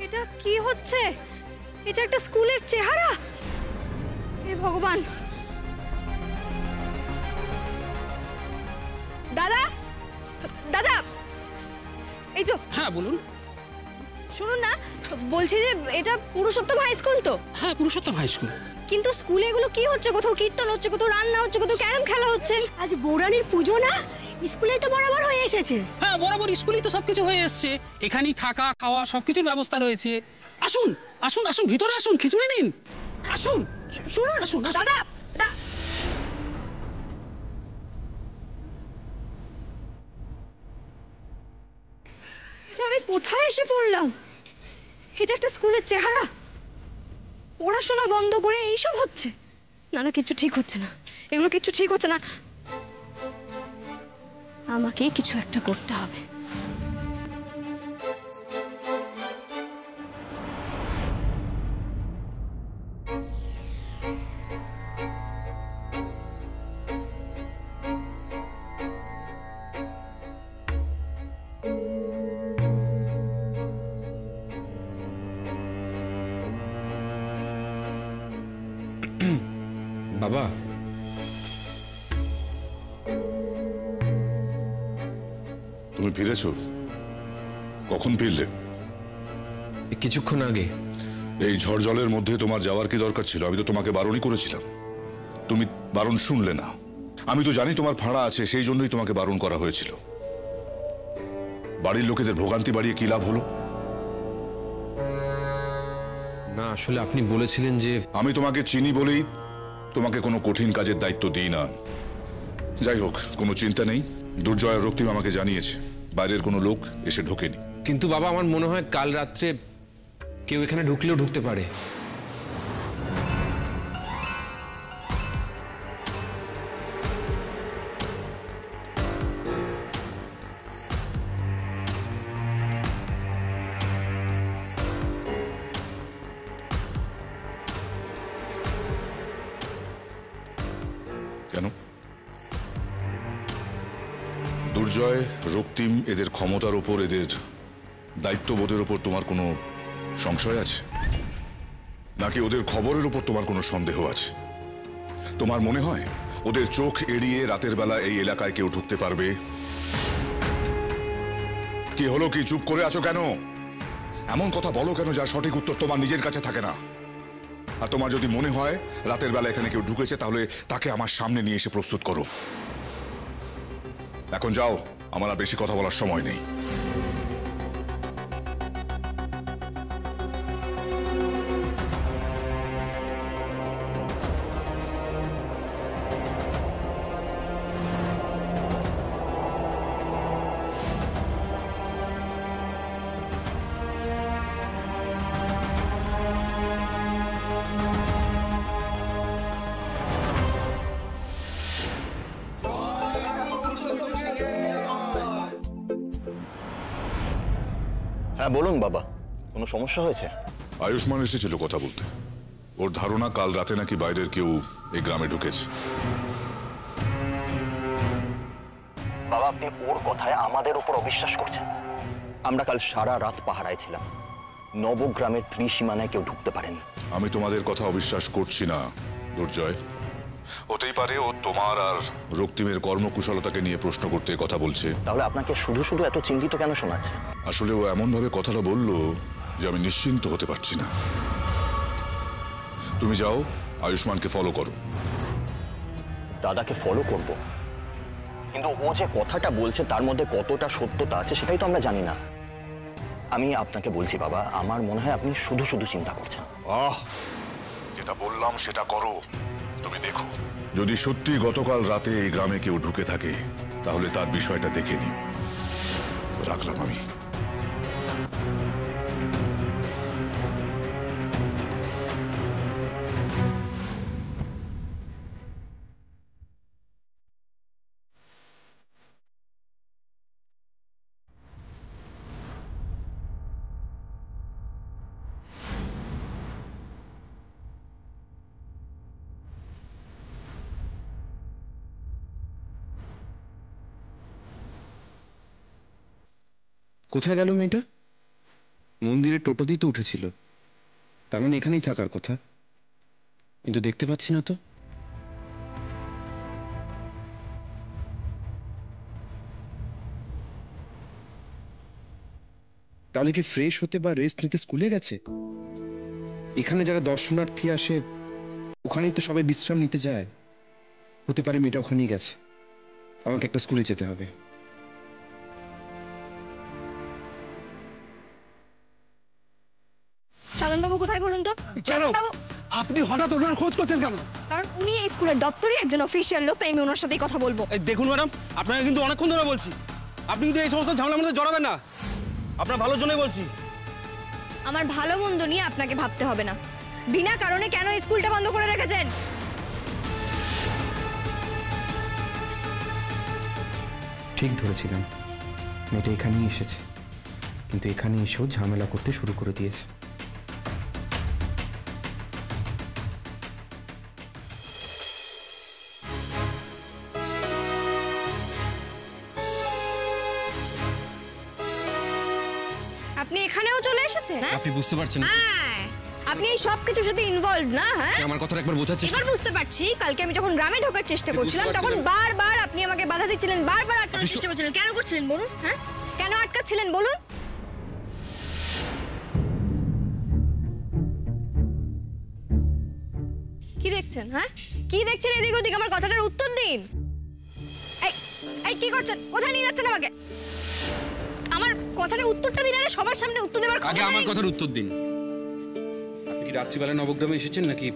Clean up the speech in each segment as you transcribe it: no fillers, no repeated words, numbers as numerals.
এটা কি হচ্ছে? এটা একটা স্কুলের চেহারা? হে ভগবান! দাদা, দাদা, এই তো। হ্যাঁ বলুন। শুনুন না, বলছি যে এটা পুরুষোত্তম হাই স্কুল তো? হ্যাঁ পুরুষোত্তম হাই স্কুল। কিন্তু স্কুলে এগুলো কি হচ্ছে? কোথাও কীর্তন হচ্ছে, কোথাও রান্না হচ্ছে, কোথাও ক্যারম খেলা হচ্ছে। আজ বৌরানীর পুজো না? স্কুলেই তো বরাবর হয়ে এসেছে। হ্যাঁ বরাবর স্কুলেই তো সবকিছু হয়ে এসছে। এখানেই থাকা খাওয়া সবকিছুর ব্যবস্থা রয়েছে। আসুন আসুন আসুন, ভিতরে আসুন, খিচুড়ি নিন। আসুন শুনুন আসুন দাদা, এটা আমি কোথায় এসে পড়লাম? এটা একটা স্কুলের চেহারা? পড়াশোনা বন্ধ করে এইসব হচ্ছে? না না, কিছু ঠিক হচ্ছে না, এগুলো কিছু ঠিক হচ্ছে না। আমাকে কিছু একটা করতে হবে। বাবা, তুমি ফিরেছো? কখন ফিরলে? কিছুক্ষণ আগে। এই ঝড় জলের মধ্যে তোমার যাওয়ার কি দরকার ছিল? আমি তো তোমাকে বারণই করেছিলাম, তুমি বারণ শুনলে না। আমি তো জানি তোমার ভাড়া আছে, সেই জন্যই তোমাকে বারণ করা হয়েছিল। বাড়ির লোকেদের ভোগান্তি বাড়িয়ে কি লাভ হলো? না আসলে আপনি বলেছিলেন যে আমি তোমাকে চিনি বলেই তোমাকে কোনো কঠিন কাজের দায়িত্ব দিই না। যাই হোক, কোনো চিন্তা নেই। দুর্জয় আর রক্তিম আমাকে জানিয়েছে বাইরের কোনো লোক এসে ঢোকেনি। কিন্তু বাবা আমার মনে হয় কাল রাত্রে কেউ এখানে ঢুকলেও ঢুকতে পারে। কেন? দুর্জয়, রক্তিম, এদের ক্ষমতার ওপর, এদের দায়িত্ববোধের ওপর তোমার কোনো সংশয় আছে? নাকি ওদের খবরের উপর তোমার কোনো সন্দেহ আছে? তোমার মনে হয় ওদের চোখ এড়িয়ে রাতের বেলা এই এলাকায় কেউ ঢুকতে পারবে? কি হলো, কি চুপ করে আছো কেন? এমন কথা বলো কেন যার সঠিক উত্তর তোমার নিজের কাছে থাকে না? আর তোমার যদি মনে হয় রাতের বেলা এখানে কেউ ঢুকেছে, তাহলে তাকে আমার সামনে নিয়ে এসে প্রস্তুত করো। এখন যাও, আমার আর বেশি কথা বলার সময় নেই। হ্যাঁ বলুন বাবা, কোনো সমস্যা হয়েছে? আয়ুষ্মান এসেছিল কথা বলতে। ওর ধারণা কাল রাতে নাকি বাইরের কেউ এই গ্রামে ঢুকেছে। বাবা আপনি ওর কথায় আমাদের উপর অবিশ্বাস করছেন। আমরা কাল সারা রাত পাহারায় ছিলাম, নবগ্রামের ত্রিসীমানায় কেউ ঢুকতে পারেনি। আমি তোমাদের কথা অবিশ্বাস করছি না দুর্জয়। হতেই পারে ও তোমার আর রক্তিমের কর্মকুশলতাকে নিয়ে প্রশ্ন করতে কথা বলছে। তাহলে আপনাকে শুধু শুধু এত চিন্তিত কেন শোনাচ্ছে? আসলে ও এমন ভাবে কথাটা বললো যে আমি নিশ্চিন্ত হতে পারছি না। তুমি যাও, আয়ুষ্মানকে ফলো করো। দাদাকে ফলো করব, কিন্তু ও যে কথাটা বলছে তার মধ্যে কতটা সত্যতা আছে সেটাই তো আমরা জানি না। আমি আপনাকে বলছি বাবা, আমার মনে হয় আপনি শুধু শুধু চিন্তা করছেন। যেটা বললাম সেটা করো। তুমি দেখো, যদি সত্যি গতকাল রাতে এই গ্রামে কেউ ঢুকে থাকে তাহলে তার বিষয়টা দেখে নিও। রাখলাম আমি। কোথায় গেল মেয়েটা? মন্দিরের টোটোতেই তো উঠেছিল, তার মানে এখানেই থাকার কথা, কিন্তু দেখতে পাচ্ছি না তো। তাহলে কি ফ্রেশ হতে বা রেস্ট নিতে স্কুলে গেছে? এখানে যারা দর্শনার্থী আসে ওখানেই তো সবাই বিশ্রাম নিতে যায়, হতে পারে মেয়েটা ওখানেই গেছে। আমাকে একটা স্কুলে যেতে হবে। সাধনবাবু কোথায় বলুন তো? কেন সাধনবাবু, আপনি হঠাৎ ওনার খোঁজ করছেন কেন? কারণ উনি এই স্কুলের দপ্তরে একজন অফিসিয়াল লোক, তাই আমি ওনার সাথেই কথা বলবো। এই দেখুন ম্যাডাম, আপনাকে কিন্তু অনেকক্ষণ ধরে বলছি, আপনি কিন্তু এই সমস্ত ঝামেলার মধ্যে জড়াবেন না। আপনার ভালোর জন্যই বলছি। আমার ভালো মন্দ নিয়ে আপনাকে ভাবতে হবে না। বিনা কারণে কেন এই স্কুলটা বন্ধ করে রেখেছেন? ঠিক ধরেছিলাম, মেয়েটা এখানেই এসেছে, কিন্তু এখানে এসেও ঝামেলা করতে শুরু করে দিয়েছে। আপনি এখানেও চলে এসেছেন? হ্যাঁ? আপনি বুঝতে পারছেন না? হ্যাঁ, আপনি এই সব কিছুর সাথে ইনভলভ না? হ্যাঁ, আমার কথাটা একবার বোঝার চেষ্টা। এবার বুঝতে পারছি। কালকে আমি যখন গ্রামে ঢোকার চেষ্টা আপনি বুঝতে করছিলাম তখন পারছিলেন? বারবার আপনি আমাকে বাধা দিচ্ছিলেন, বারবার আটকানোর আপনি চেষ্টা করছিলেন। কেন করছিলেন বলুন? হ্যাঁ, কেন আটকাচ্ছিলেন বলুন? কি দেখছেন? হ্যাঁ, কি দেখছেন এদিক ওদিক? আমার কথাটার উত্তর দিন। এই এই কি করছেন? কোথায় নিয়ে যাচ্ছেন আমাকে? আমার কথাটার উত্তরটা দিন। আরে সবার সামনে উত্তর দেওয়ার আগে ক্ষমতা আমার নেই। কথার উত্তর দিন। আপনি কি রাত্রিবেলা নবগ্রামে এসেছেন নাকি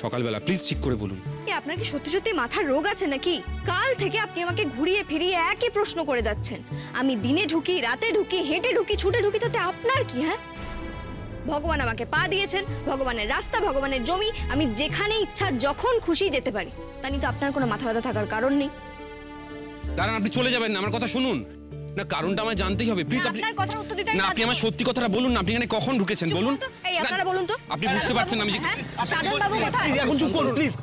সকালবেলা? প্লিজ ঠিক করে বলুন। আপনার কি সত্যি সত্যি মাথার রোগ আছে নাকি? কাল থেকে আপনি আমাকে ঘুরিয়ে ফিরিয়ে একই প্রশ্ন করে যাচ্ছেন। আমি দিনে ঢুকি, রাতে ঢুকি, হেঁটে ঢুকি, ছুটে ঢুকি, তাতে আপনার কি? হ্যাঁ, ভগবান আমাকে পা দিয়েছেন, ভগবানের রাস্তা, ভগবানের জমি, আমি যেখানে ইচ্ছা যখন খুশি যেতে পারি। তা নিয়ে তো আপনার কোনো মাথা ব্যথা থাকার কারণ নেই। দাঁড়ান, আপনি চলে যাবেন না, আমার কথা শুনুন না। কারণটা আমায় জানতেই হবে প্লিজ। আপনি আপনার কথার উত্তর দিতে আমি না, আপনি বাধ্য। আমার সত্যি কথাটা বলুন না। আপনি এখানে কখন ঢুকেছেন চুপ বলুন? করুন তো। এই না, আপনারা বলুন তো। আপনি বুঝতে পারছেন না আমি যে হ্যাঁ, সাধনবাবু কোথায়? প্লিজ এখন চুপ করুন প্লিজ।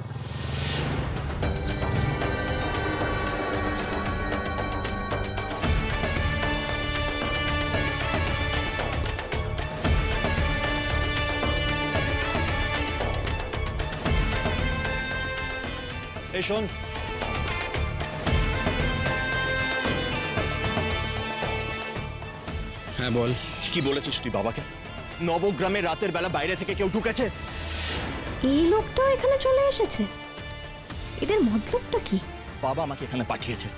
এই শোন, হ্যাঁ বল। কি বলেছিস তুই বাবাকে? নবগ্রামে রাতের বেলা বাইরে থেকে কেউ ঢুকেছে? এই লোকটাও এখানে চলে এসেছে। এদের মতলবটা কি? বাবা আমাকে এখানে পাঠিয়েছে।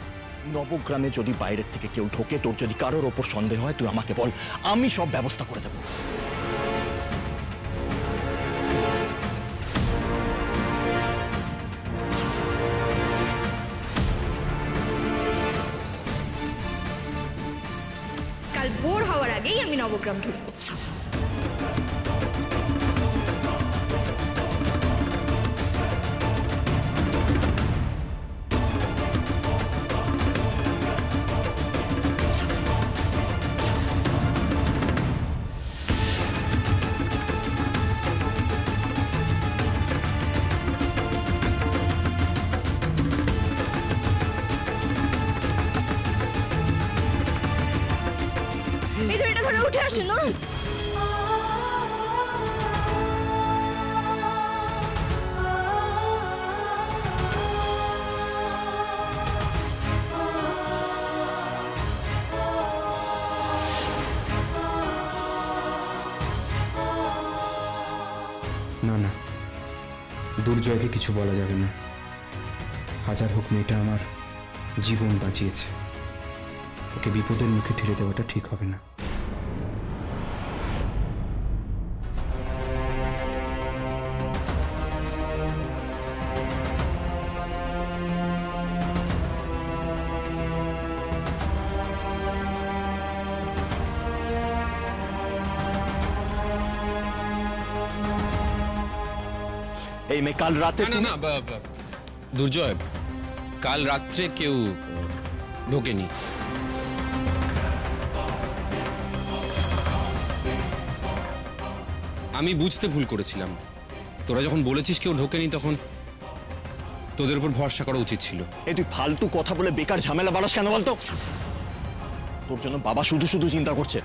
নবগ্রামে যদি বাইরের থেকে কেউ ঢোকে, তোর যদি কারোর ওপর সন্দেহ হয়, তুই আমাকে বল, আমি সব ব্যবস্থা করে দেবো। কাল ভোর হওয়ার আগেই আমি নবগ্রাম ঢুকবো। এই তো, এটা ধরে উঠে আসুন, ধরুন। না না, দুর্জয়কে কিছু বলা যাবে না। হাজার হোক মেয়েটা আমার জীবন বাঁচিয়েছে, ওকে বিপদের মুখে ঠেলে দেওয়াটা ঠিক হবে না। এই মেয়ে কাল রাতে না না, দুর্জয়, কাল রাত্রে কেউ ঢোকেনি। আমি বুঝতে ভুল করেছিলাম। তোরা যখন বলেছিস কেউ ঢোকেনি, তখন তোদের উপর ভরসা করা উচিত ছিল। এই তুই ফালতু কথা বলে বেকার ঝামেলা বাড়াস কেন বলতো? তোর জন্য বাবা শুধু শুধু চিন্তা করছে।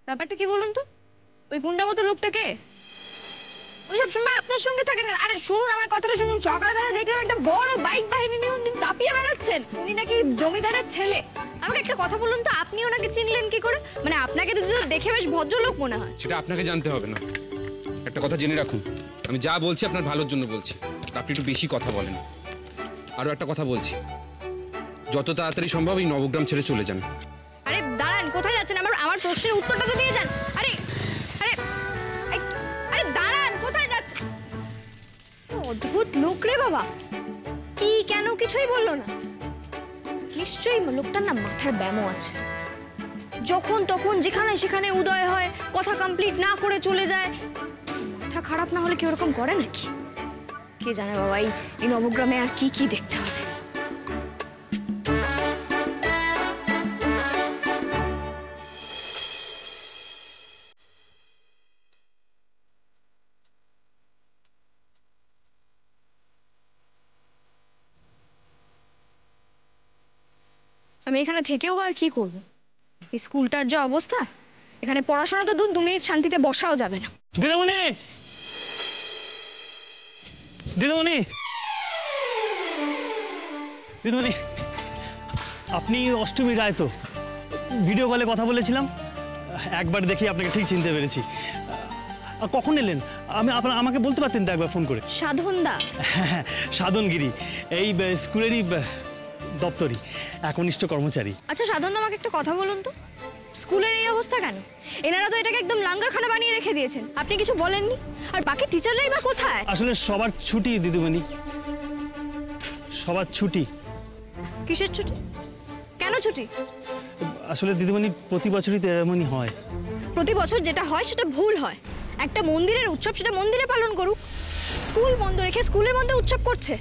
ব্যাপারটা কি বলুন তো? ওই গুন্ডা মতো লোকটাকে উনি সবসময় আপনার সঙ্গে থাকেন। আরে শুনুন আমার কথাটা শুনুন, সকালবেলা দেখলাম একটা বড় বাইক বাহিনী নিয়ে উনি দাপিয়ে বেড়াচ্ছেন। উনি নাকি জমিদারের ছেলে। আমাকে একটা কথা বলুন তো, আপনি ওনাকে চিনলেন কি করে? মানে আপনাকে তো দেখে বেশ ভদ্রলোক মনে হয়। সেটা আপনাকে জানতে হবে না। একটা কথা জেনে রাখুন, আমি যা বলছি আপনার ভালোর জন্য বলছি। আপনি একটু বেশি কথা বলেন। আরও একটা কথা বলছি, যত তাড়াতাড়ি সম্ভব এই নবগ্রাম ছেড়ে চলে যান। আরে দাঁড়ান, কোথায় যাচ্ছেন? আমার প্রশ্নের উত্তরটা তো দিয়ে যান। আরে আরে আরে দাঁড়ান, কোথায় যাচ্ছেন? অদ্ভুত লোক রে বাবা। কি কেন কিছুই বললো না? নিশ্চয়ই লোকটার না মাথার ব্যামো আছে। যখন তখন যেখানে সেখানে উদয় হয়, কথা কমপ্লিট না করে চলে যায়। মাথা খারাপ না হলে কি ওরকম করে নাকি? কে জানে বাবা, এই নবগ্রামে আর কি কি দেখতে হবে। আমি এখানে থেকেও আর কি করব? এই স্কুলটার যে অবস্থা, এখানে পড়াশোনা তো দূর, 2 মিনিট শান্তিতে বসাও যাবে না। দিদিমণি, দিদিমণি, দিদিমণি, আপনি অষ্টমী রায় তো? ভিডিও কলে কথা বলেছিলাম, একবার দেখি আপনাকে ঠিক চিনতে পেরেছি। কখন এলেন? আমাকে বলতে পারতেন তো একবার ফোন করে। সাধনদা? হ্যাঁ, সাধনগিরি, এই স্কুলেরই দপ্তরি একনিষ্ঠ কর্মচারী। আচ্ছা সাধনদা, আমাকে একটা কথা বলুন তো, স্কুলের এই অবস্থা কেন? এনারা তো এটাকে একদম লাঙ্গরখানা বানিয়ে রেখে দিয়েছেন, আপনি কিছু বলেননি। আর বাকি টিচাররাই বা কোথায়? আসলে সবার ছুটি দিদিমণি, সবার ছুটি। কিসের ছুটি? কেন ছুটি? আসলে দিদিমণি প্রতি বছরই তো এমনই হয়। প্রতি বছর যেটা হয় সেটা ভুল হয়। একটা মন্দিরের উৎসব, সেটা মন্দিরে পালন করুক। স্কুল বন্ধ রেখে স্কুলের মধ্যে উৎসব করছে,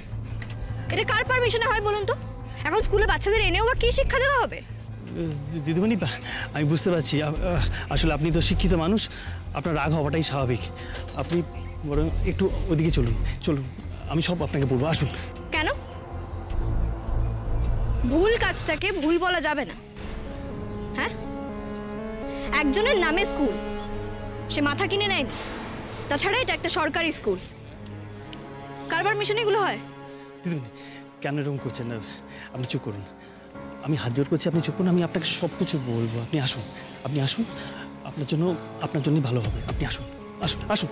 এটা কার পারমিশনে হয় বলুন তো? এখন স্কুলে বাচ্চাদের এনেও বা কি শিক্ষা দেওয়া হবে? দিদিমণি, আমি বুঝতে পারছি, আসলে আপনি তো শিক্ষিত মানুষ, আপনার রাগ হওয়াটাই স্বাভাবিক। আপনি বরং একটু ওদিকে চলুন, চলুন, আমি সব আপনাকে বলবো, আসুন। কেন? ভুল কাজটাকে ভুল বলা যাবে না, হ্যাঁ? একজনের নামে স্কুল, সে মাথা কিনে নেয়নি। তাছাড়া এটা একটা সরকারি স্কুল, কার পারমিশনে এগুলো হয়? দিদিমণি, কেন এরকম করছেন না? আপনি চুপ করুন, আমি হাত জোর করছি, আপনি চুপ করুন, আমি আপনাকে সব কিছু বলবো। আপনি আসুন, আপনি আসুন, আপনার জন্যই ভালো হবে। আপনি আসুন, আসুন, আসুন।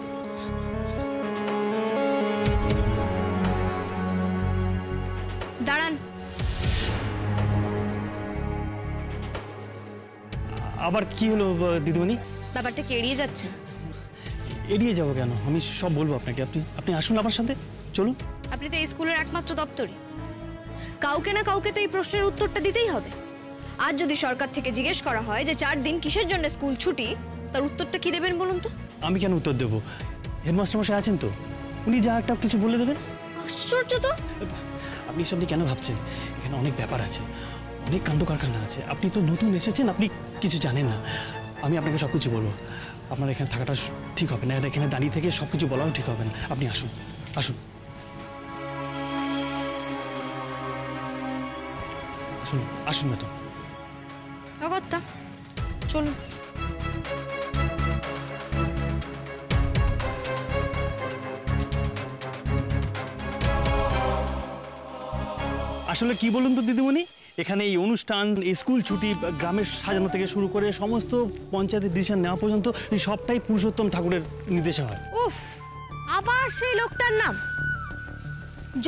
দাঁড়ান। আবার কি হলো দিদিমণি? ব্যাপারটা কি এড়িয়ে যাচ্ছে? এড়িয়ে যাবো কেন? আমি সব বলবো আপনাকে। আপনি আসুন আমার সাথে, চলুন। আপনি তো এই স্কুলের একমাত্র দপ্তরি, কাউকে না কাউকে তো এই প্রশ্নের উত্তরটা দিতেই হবে। আজ যদি সরকার থেকে জিজ্ঞেস করা হয় যে 4 দিন কিসের জন্য স্কুল ছুটি, তার উত্তরটা কি দেবেন বলুন তো? আমি কেন উত্তর দেবো? হেডমাস্টার মশাই আছেন তো, উনি যা একটা কিছু বলে দেবেন। আশ্চর্য তো! আপনি সব নিয়ে কেন ভাবছেন? এখানে অনেক ব্যাপার আছে, অনেক কাণ্ড কারখানা আছে। আপনি তো নতুন এসেছেন, আপনি কিছু জানেন না। আমি আপনাকে সব কিছু বলবো। আপনার এখানে থাকাটা ঠিক হবে না, এখানে দাঁড়িয়ে থেকে সব কিছু বলাও ঠিক হবে না। আপনি আসুন, আসুন, আসুন, আসুন ম্যাডাম। অগত্যা, চলুন। আসলে কি বলুন তো দিদিমণি, এখানে এই অনুষ্ঠান, এই স্কুল ছুটি, গ্রামের সাজানো থেকে শুরু করে সমস্ত পঞ্চায়েতের ডিসিশন নেওয়া পর্যন্ত সবটাই পুরুষোত্তম ঠাকুরের নির্দেশে হয়। উফ, আবার সেই লোকটার নাম!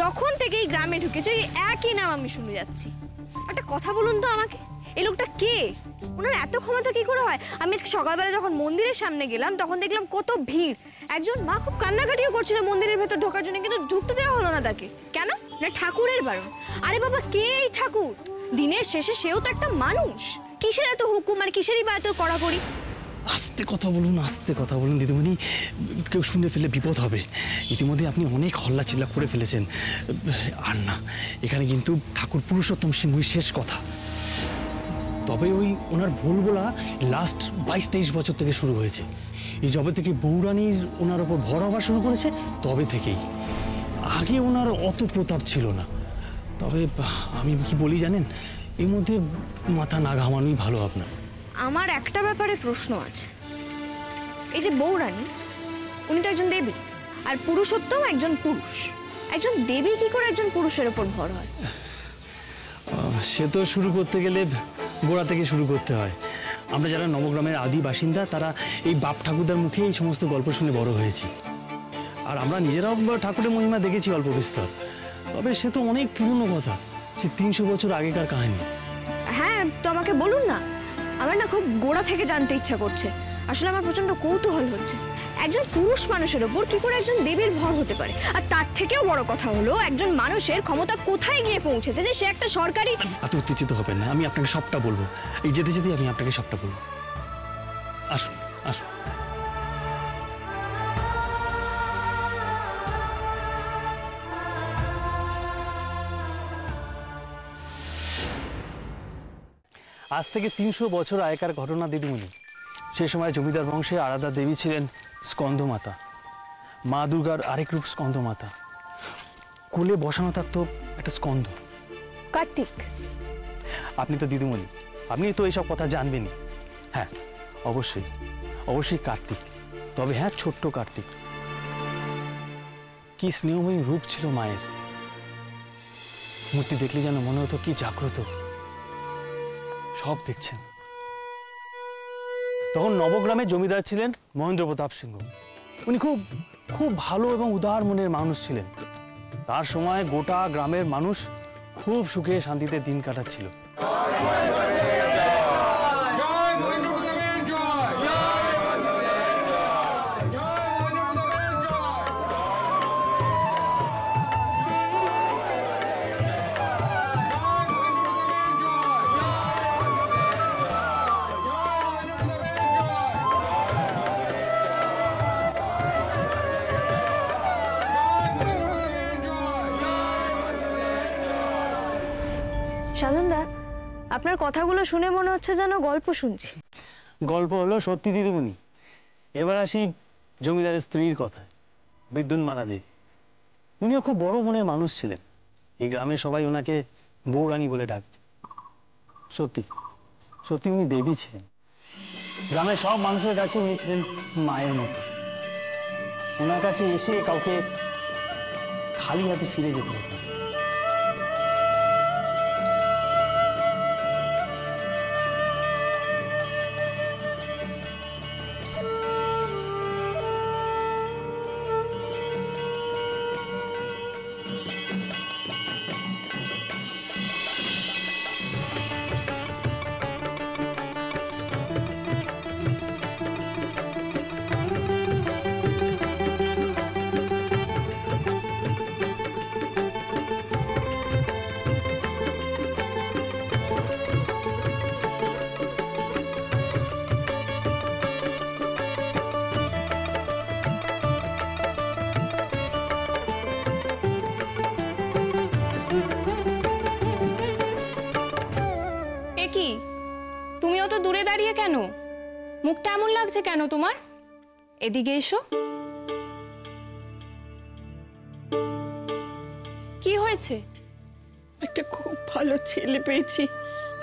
যখন থেকে এই গ্রামে ঢুকেছে ওই একই নাম আমি শুনে যাচ্ছি। একটা কথা বলুন তো আমাকে, এই লোকটা কে? ওনার এত ক্ষমতা কি করে হয়? আমি আজকে সকালবেলা যখন মন্দিরের সামনে গেলাম তখন দেখলাম কত ভিড়। একজন মা খুব কান্নাকাটিও করছিল মন্দিরের ভেতর ঢোকার জন্য, কিন্তু ঢুকতে দেওয়া হলো না তাকে। কেন? না ঠাকুরের বারণ। আরে বাবা, কে এই ঠাকুর? দিনের শেষে সেও তো একটা মানুষ। কিসের এত হুকুম আর কিসেরই বা এত কড়াকড়ি? আস্তে কথা বলুন দিদিমণি, কেউ শুনে ফেলে বিপদ হবে। ইতিমধ্যে আপনি অনেক হল্লা চিল্লা করে ফেলেছেন। আর না, এখানে কিন্তু ঠাকুর পুরুষোত্তম সিংহই শেষ কথা। তবে ওই ওনার ভুল বলা লাস্ট 22-23 বছর থেকে শুরু হয়েছে। এই যবে থেকে বৌরানীর ওনার ওপর ভর হওয়া শুরু করেছে তবে থেকেই। আগে ওনার অত প্রতাপ ছিল না। তবে আমি কি বলি জানেন, এর মধ্যে মাথা না ঘামানোই ভালো আপনার। আমার একটা ব্যাপারে প্রশ্ন আছে। এই যে বৌরানী, উনি তো একজন দেবী, আর পুরুষোত্তম একজন পুরুষ। একজন দেবী কি করে একজন পুরুষের উপর ভর হয়? সে তো শুরু করতে গেলে গোড়া থেকে শুরু করতে হয়। আমরা যারা নবগ্রামের আদি বাসিন্দা তারা এই বাপ ঠাকুরদার মুখে এই সমস্ত গল্প শুনে বড় হয়েছি। আর আমরা নিজেরাও ঠাকুরের মহিমা দেখেছি অল্প বিস্তর। তবে সে তো অনেক পুরনো কথা, সে 300 বছর আগেকার কাহিনী। হ্যাঁ, তো আমাকে বলুন না। আমার না খুব গোড়া থেকে জানতে ইচ্ছা করছে। আসলে আমার প্রচন্ড কৌতূহল হচ্ছে, একজন পুরুষ মানুষের ওপর কি করে একজন দেবীর ভর হতে পারে? আর তার থেকেও বড় কথা হলো, একজন মানুষের ক্ষমতা কোথায় গিয়ে পৌঁছেছে যে সে একটা সরকারি... এত উত্তেজিত হবেন না, আমি আপনাকে সবটা বলবো। এই যেতে যেতে আমি আপনাকে সবটা বলবো। আসুন আসুন। আজ থেকে 300 বছর আগেকার ঘটনা দিদিমণি। সে সময় জমিদার বংশে আরাধ্যা দেবী ছিলেন স্কন্দমাতা, মা দুর্গার আরেক রূপ স্কন্দমাতা। কোলে বসানো থাকতো একটা স্কন্দ। কার্তিক। আপনি তো দিদিমণি, আপনি তো এইসব কথা জানবেনই। হ্যাঁ, অবশ্যই অবশ্যই কার্তিক। তবে হ্যাঁ, ছোট্ট কার্তিক। কি স্নেহময়ী রূপ ছিল মায়ের। মূর্তি দেখলে যেন মনে হতো কি জাগ্রত, সব দেখছেন। তখন নবগ্রামে জমিদার ছিলেন মহেন্দ্র প্রতাপ সিংহ। উনি খুব খুব ভালো এবং উদার মনের মানুষ ছিলেন। তার সময় গোটা গ্রামের মানুষ খুব সুখে শান্তিতে দিন কাটাচ্ছিল। সাধনদা, আপনার কথাগুলো শুনে মনে হচ্ছে যেন গল্প শুনছি। গল্প হলো সত্যি দিদিমণি। এবার আসি জমিদারের স্ত্রীর কথায়, বিদ্যুন্মালা দেবী। উনিও খুব বড় মনের মানুষ ছিলেন। এই গ্রামের সবাই ওনাকে বৌরানী বলে ডাকত। সত্যি সত্যি উনি দেবী ছিলেন। গ্রামের সব মানুষের কাছে উনি ছিলেন মায়ের মতো। ওনার কাছে এসে কাউকে খালি হাতে ফিরে যেতে হতো। কি তুমি অত দূরে দাঁড়িয়ে কেন? মুখটা এমন লাগছে কেন তোমার? এদিকে এসো। কি হয়েছে? একটা খুব ভালো ছেলে পেয়েছি,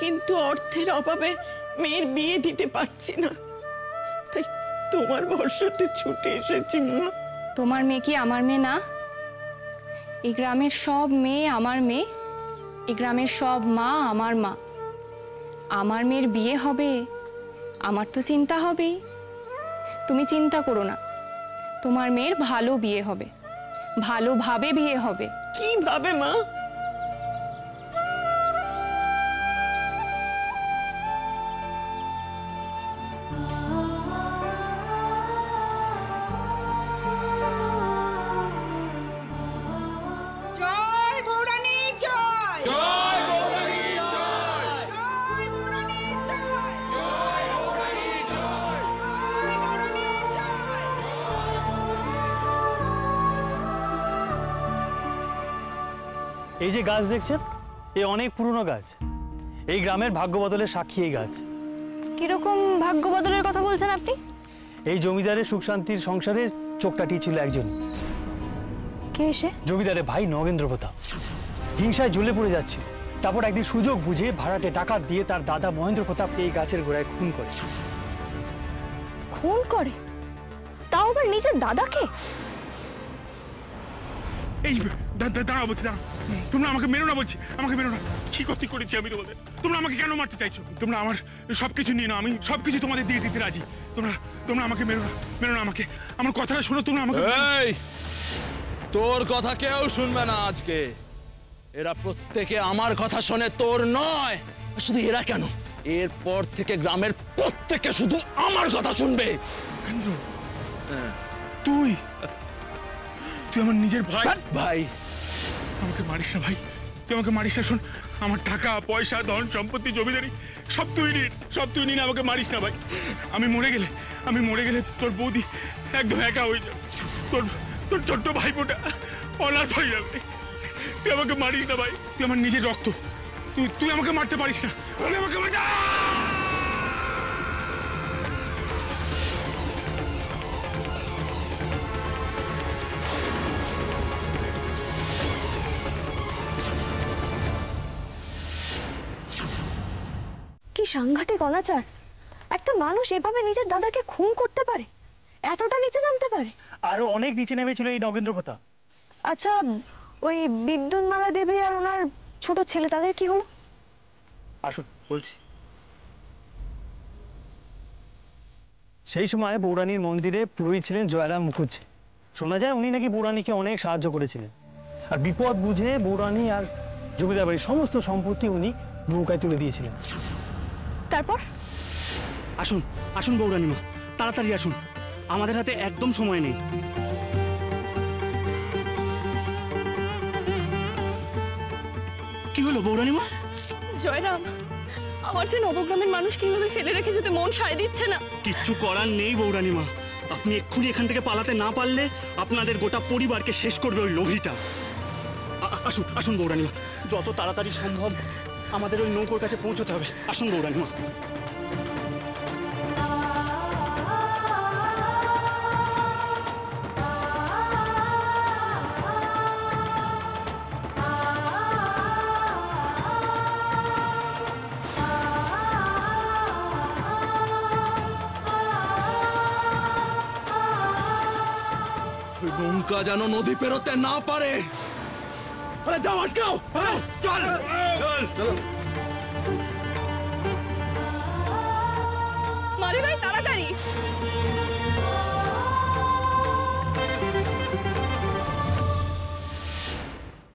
কিন্তু অর্থের অভাবে মেয়ের বিয়ে দিতে পারছি না, তাই তোমার ভরসাতে ছুটে এসেছি মা। তোমার মেয়ে কি আমার মেয়ে না? এই গ্রামের সব মেয়ে আমার মেয়ে, এই গ্রামের সব মা আমার মা। আমার মেয়ের বিয়ে হবে, আমার তো চিন্তা হবেই। তুমি চিন্তা করো না, তোমার মেয়ের ভালো বিয়ে হবে, ভালোভাবে বিয়ে হবে। কিভাবে মা? এই যে গাছ দেখছেন, এ অনেক পুরনো গাছ। এই গ্রামের ভাগ্য বদলের সাক্ষী এই গাছ। কিরকম ভাগ্য বদলের কথা বলছেন আপনি? এই জমিদারের সুখ শান্তির সংসারে চোখটাটি ছিল একজন। কে এসে? জমিদারের ভাই নগেন্দ্র প্রতাপ হিংসায় জ্বলে পড়ে যাচ্ছে। তারপর একদিন সুযোগ বুঝে ভাড়াটে টাকা দিয়ে তার দাদা মহেন্দ্র প্রতাপকে এই গাছের গোড়ায় খুন করে। খুন করে? তাও আবার নিজের দাদাকে? এই দাঁড়াও বলছি, দাঁড়াও। তোমরা আমাকে মেরো না বলছি, আমাকে মেরো না। কি ক্ষতি করেছি আমি তোমাদের? তোমরা আমাকে কেন মারতে চাইছো? তোমরা আমার সবকিছু নিয়ে নাও, আমি সবকিছু তোমাদের দিয়ে দিতে রাজি। তোমরা আমাকে মেরো না, মেরো না আমাকে। আমার কথাটা শোনো, তোমরা আমাকে। এই, তোর কথা কেউ শুনবে না আজকে। এরা প্রত্যেকে আমার কথা শোনে, তোর নয়। শুধু এরা কেন, এরপর থেকে গ্রামের প্রত্যেকে শুধু আমার কথা শুনবে। তুই আমার নিজের ভাই। ভাই আমাকে মারিস না ভাই, তুই আমাকে মারিস না। শোন, আমার টাকা পয়সা ধন সম্পত্তি জমিদারি সব তুই নিন, আমাকে মারিস না ভাই। আমি মরে গেলে তোর বৌদি একদম একা হয়ে যাবে, তোর ছোট্ট ভাইপোটা অনাথ হয়ে যাবে। তুই আমাকে মারিস না ভাই, তুই আমার নিজের রক্ত। তুই আমাকে মারতে পারিস না, তুই আমাকে মারতে। কি সাংঘাতিক অনাচার! একটা মানুষ এভাবে নিজের দাদাকে খুন করতে পারে? এতটা নিচে নামতে পারে? আরো অনেক নিচে নেমেছিল এই নগেন্দ্র প্রতাপ। আচ্ছা, ওই বিদ্যুৎমালা দেবী আর ওনার ছোট ছেলে, তাদের কি হলো? আসুন বলছি। সেই সময় বৌরানীর মন্দিরে পুরোহিত ছিলেন জয়রাম মুখুজ্জে। শোনা যায় উনি নাকি বৌরানীকে অনেক সাহায্য করেছিলেন, আর বিপদ বুঝে বৌরানী আর জমিদার বাড়ির সমস্ত সম্পত্তি উনি নৌকায় তুলে দিয়েছিলেন। তারপর? আসুন আসুন বৌরানীমা, তাড়াতাড়ি আসুন, আমাদের হাতে একদম সময় নেই। কি হলো বৌরানীমা? জয়রাম, আমার যে নবগ্রামের মানুষ কিভাবে ফেলে রেখে যেতে মন সায় দিচ্ছে না। কিচ্ছু করার নেই বৌরানীমা, আপনি এক্ষুনি এখান থেকে পালাতে না পারলে আপনাদের গোটা পরিবারকে শেষ করবে ওই লোভীটা। আসুন আসুন বৌরানীমা, যত তাড়াতাড়ি সম্ভব আমাদের ওই নৌকোর কাছে পৌঁছতে হবে। আসুন বৌরানীমা। নৌকা যেন নদী পেরোতে না পারে। আরে যাও, আটকাও। চল।